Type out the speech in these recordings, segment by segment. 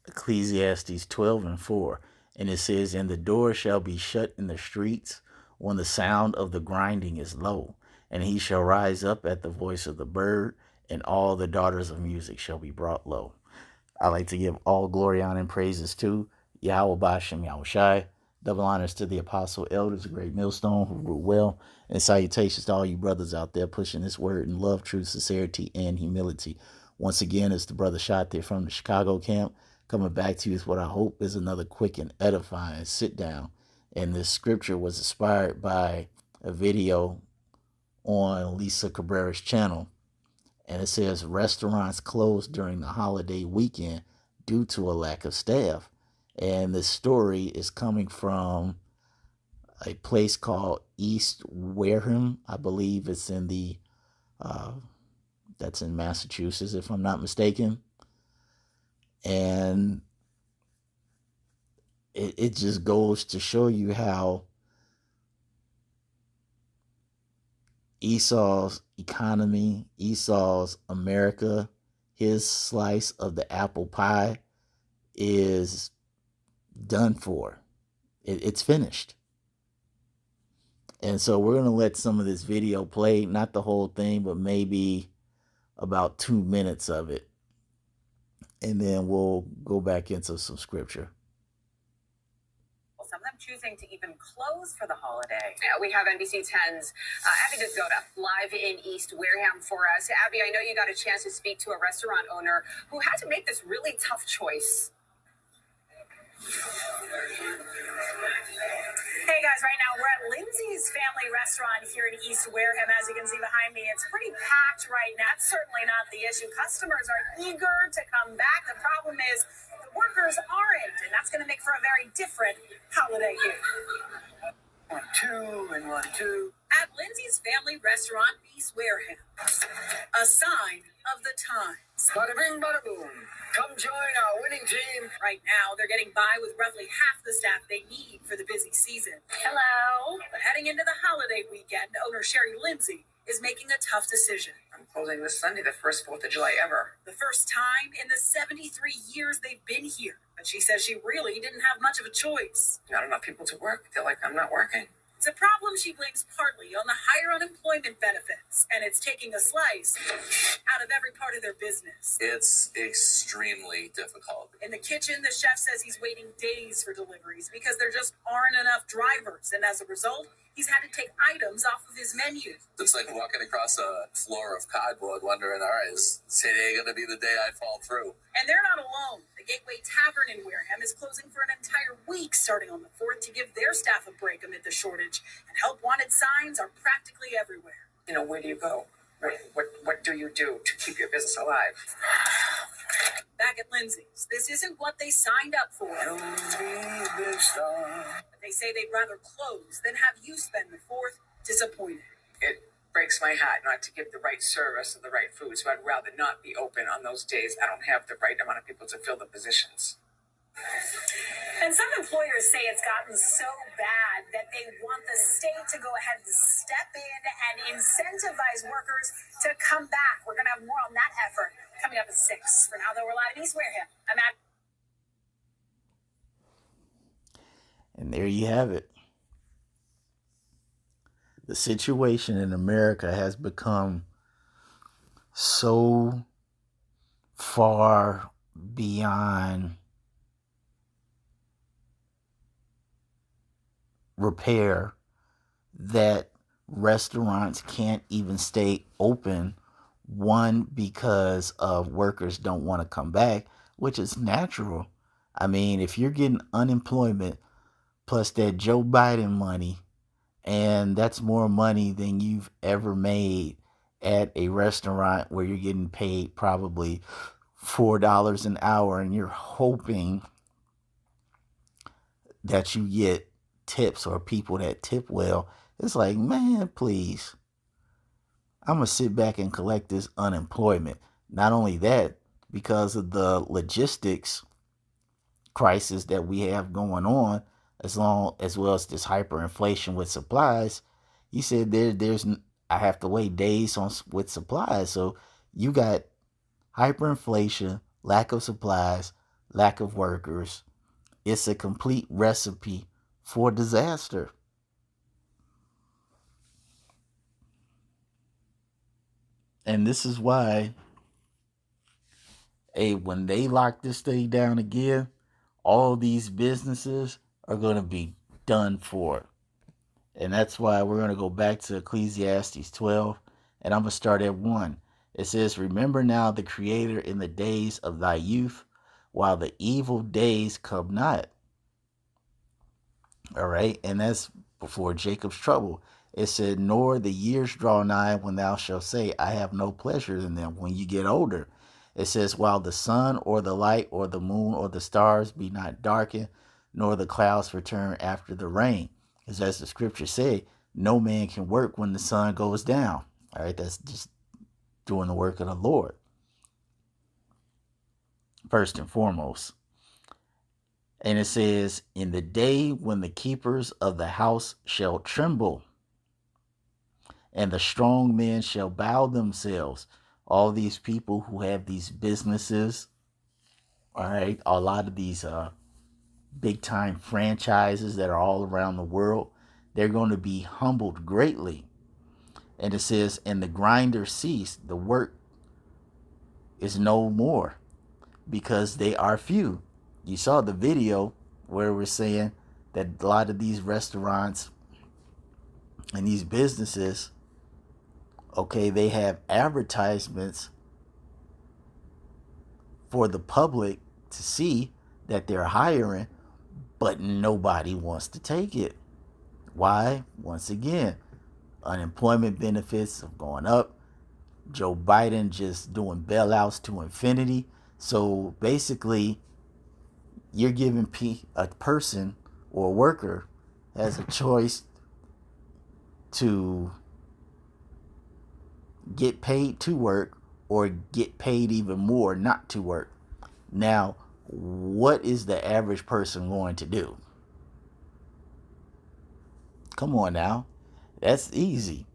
Ecclesiastes 12:4. And it says, "And the door shall be shut in the streets when the sound of the grinding is low. And he shall rise up at the voice of the bird, and all the daughters of music shall be brought low." I like to give all glory, honor, and praises to Yahweh Bashem Yahushai. Double honors to the apostle elders, the great millstone who rule well. And salutations to all you brothers out there pushing this word in love, truth, sincerity, and humility. Once again, it's the brother Shot there from the Chicago camp, coming back to you with what I hope is another quick and edifying sit down. And this scripture was inspired by a video on Lisa Cabrera's channel, and it says restaurants closed during the holiday weekend due to a lack of staff. And the story is coming from a place called East Wareham. I believe it's in the that's in Massachusetts, if I'm not mistaken. And it just goes to show you how Esau's economy, Esau's America, his slice of the apple pie is done for. It's finished. And so we're going to let some of this video play, not the whole thing, but maybe about 2 minutes of it. And then we'll go back into some scripture. Some of them choosing to even close for the holiday. Yeah, we have NBC 10's Abby Disgoda live in East Wareham for us. Abby, I know you got a chance to speak to a restaurant owner who had to make this really tough choice. Hey guys, right now we're at Lindsay's Family Restaurant here in East Wareham. As you can see behind me, it's pretty packed right now. That's certainly not the issue. Customers are eager to come back. The problem is the workers aren't, and that's going to make for a very different holiday here. 1, 2, and 1, 2. At Lindsay's Family Restaurant, East Wareham, a sign of the times. Bada bing, bada boom. Come join our winning team. Right now, they're getting by with roughly half the staff they need for the busy season. Hello. But heading into the holiday weekend, owner Sherry Lindsay is making a tough decision. I'm closing this Sunday, the first 4th of July ever. The first time in the 73 years they've been here. But she says she really didn't have much of a choice. Not enough people to work. They're like, I'm not working. It's a problem she blames partly on the higher unemployment benefits, and it's taking a slice out of every part of their business. It's extremely difficult. In the kitchen, the chef says he's waiting days for deliveries because there just aren't enough drivers, and as a result, he's had to take items off of his menu. It's like walking across a floor of cardboard wondering, all right, is today going to be the day I fall through? And they're not alone. The Gateway Tavern in Wareham is closing for an entire week starting on the 4th to give their staff a break amid the shortage. And help wanted signs are practically everywhere. You know, where do you go? What do you do to keep your business alive? Back at Lindsay's, this isn't what they signed up for. But they say they'd rather close than have you spend the 4th disappointed. It breaks my heart not to give the right service or the right food, so I'd rather not be open on those days. I don't have the right amount of people to fill the positions. And some employers say it's gotten so bad that they want the state to go ahead and step in and incentivize workers to come back. We're going to have more on that effort coming up at 6. For now, though, we're live in East Wareham. I'm at. And there you have it. The situation in America has become so far beyond repair that restaurants can't even stay open. One, because of workers don't want to come back, which is natural. I mean, if you're getting unemployment plus that Joe Biden money, and that's more money than you've ever made at a restaurant where you're getting paid probably $4 an hour, and you're hoping that you get tips or people that tip well. It's like, man, please. I'm going to sit back and collect this unemployment. Not only that, because of the logistics crisis that we have going on, as well as this hyperinflation with supplies. You said I have to wait days with supplies. So you got hyperinflation, lack of supplies, lack of workers. It's a complete recipe for disaster. And this is why, when they lock this thing down again, all these businesses are going to be done for. And that's why we're going to go back to Ecclesiastes 12, and I'm going to start at 1. It says, remember now the Creator in the days of thy youth, while the evil days come not. All right. And that's before Jacob's trouble. It said, nor the years draw nigh when thou shalt say, I have no pleasure in them when you get older. It says, while the sun or the light or the moon or the stars be not darkened, nor the clouds return after the rain. Because as the scripture said, no man can work when the sun goes down. All right. That's just doing the work of the Lord. First and foremost. And it says, in the day when the keepers of the house shall tremble, and the strong men shall bow themselves. All these people who have these businesses, all right, a lot of these big time franchises that are all around the world, they're going to be humbled greatly. And it says, and the grinder cease, the work is no more, because they are few. You saw the video where we're saying that a lot of these restaurants and these businesses, okay, they have advertisements for the public to see that they're hiring, but nobody wants to take it. Why? Once again, unemployment benefits have gone up. Joe Biden just doing bailouts to infinity. So basically, you're giving a person or a worker has a choice to get paid to work or get paid even more not to work. Now, what is the average person going to do? Come on now. That's easy.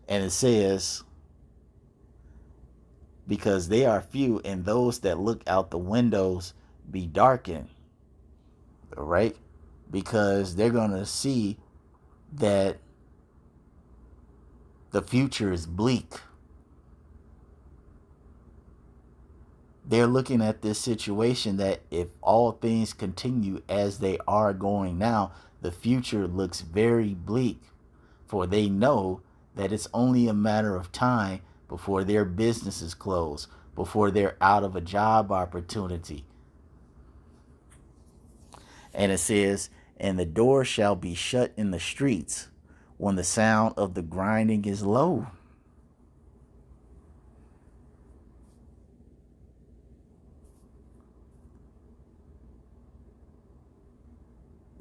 And it says, because they are few, and those that look out the windows be darkened. All right? Because they're going to see that the future is bleak. They're looking at this situation that if all things continue as they are going now, the future looks very bleak. For they know that it's only a matter of time before their businesses close, before they're out of a job opportunity. And it says, and the door shall be shut in the streets when the sound of the grinding is low.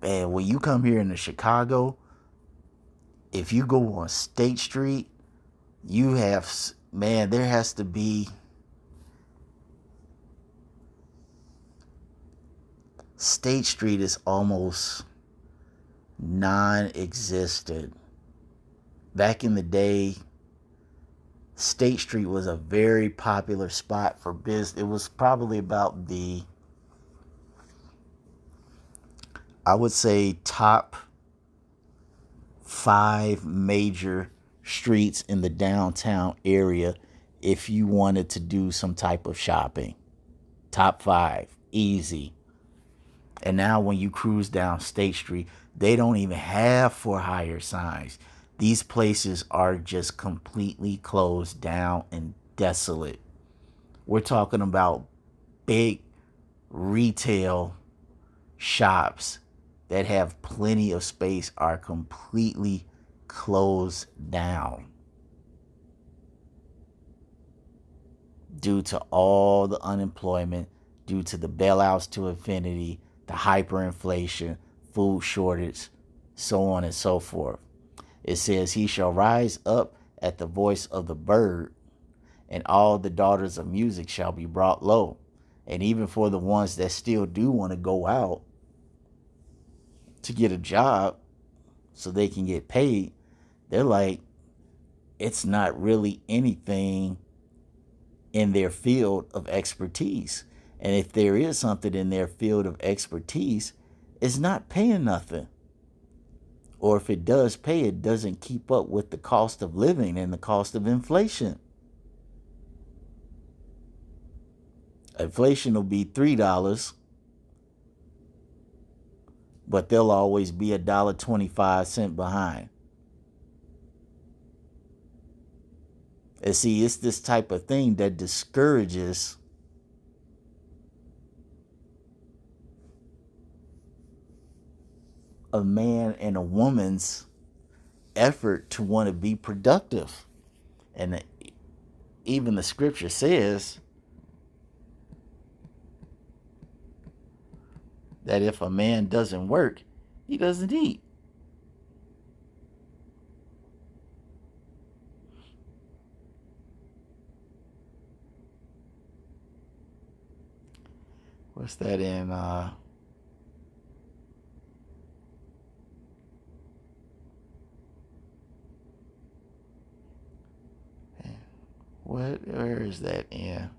And when you come here into Chicago, if you go on State Street, you have, man, there has to be State Street is almost non-existent. Back in the day, State Street was a very popular spot for business. It was probably about the, I would say, top 5 major streets in the downtown area if you wanted to do some type of shopping. Top 5, easy. And now when you cruise down State Street, they don't even have for hire signs. These places are just completely closed down and desolate. We're talking about big retail shops that have plenty of space are completely closed down due to all the unemployment, due to the bailouts to infinity, the hyperinflation, food shortage, so on and so forth. It says, he shall rise up at the voice of the bird, and all the daughters of music shall be brought low. And even for the ones that still do want to go out to get a job so they can get paid, they're like, it's not really anything in their field of expertise. And if there is something in their field of expertise, it's not paying nothing. Or if it does pay, it doesn't keep up with the cost of living and the cost of inflation. Inflation will be $3, but they'll always be $1.25 behind. And see, it's this type of thing that discourages a man and a woman's effort to want to be productive. And even the scripture says that if a man doesn't work, he doesn't eat. What's that in where is that in?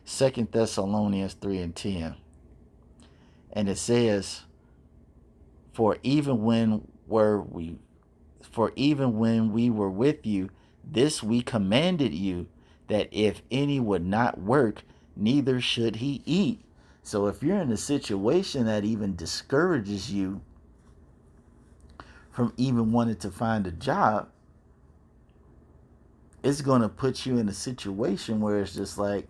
2 Thessalonians 3:10. And it says, For even when we were with you, this we commanded you, that if any would not work, neither should he eat. So if you're in a situation that even discourages you from even wanting to find a job, it's going to put you in a situation where it's just like,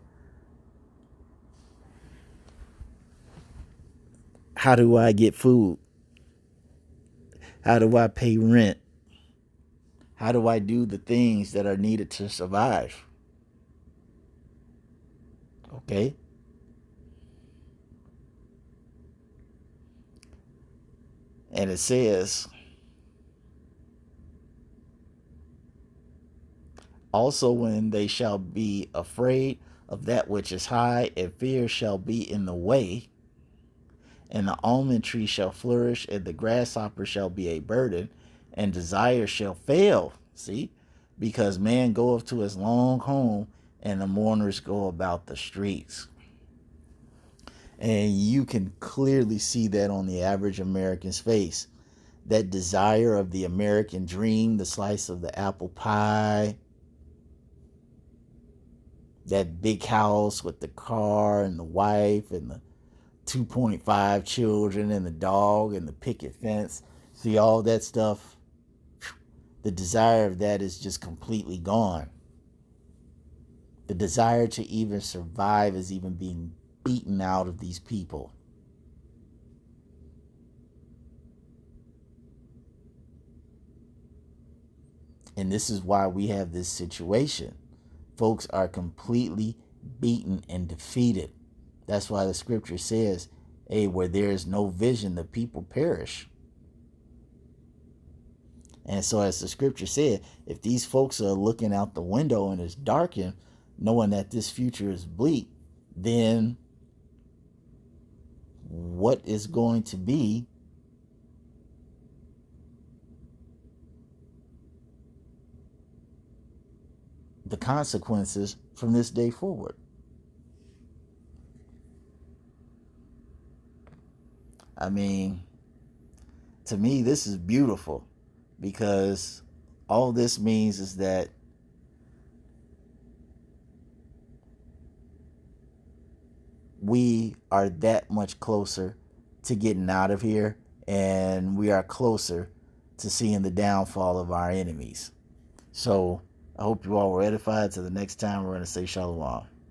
how do I get food? How do I pay rent? How do I do the things that are needed to survive? Okay? And it says, also when they shall be afraid of that which is high, and fear shall be in the way, and the almond tree shall flourish, and the grasshopper shall be a burden, and desire shall fail. See? Because man goeth to his long home, and the mourners go about the streets. And you can clearly see that on the average American's face. That desire of the American dream, the slice of the apple pie, that big house with the car and the wife and the 2.5 children and the dog and the picket fence. See, all that stuff, the desire of that is just completely gone. The desire to even survive is even being beaten out of these people. And this is why we have this situation. Folks are completely beaten and defeated. That's why the scripture says, hey, where there is no vision, the people perish. And so as the scripture said, if these folks are looking out the window and it's darkened, knowing that this future is bleak, then what is going to be the consequences from this day forward? I mean, to me, this is beautiful, because all this means is that we are that much closer to getting out of here, and we are closer to seeing the downfall of our enemies. So I hope you all were edified. Till the next time, we're going to say shalom.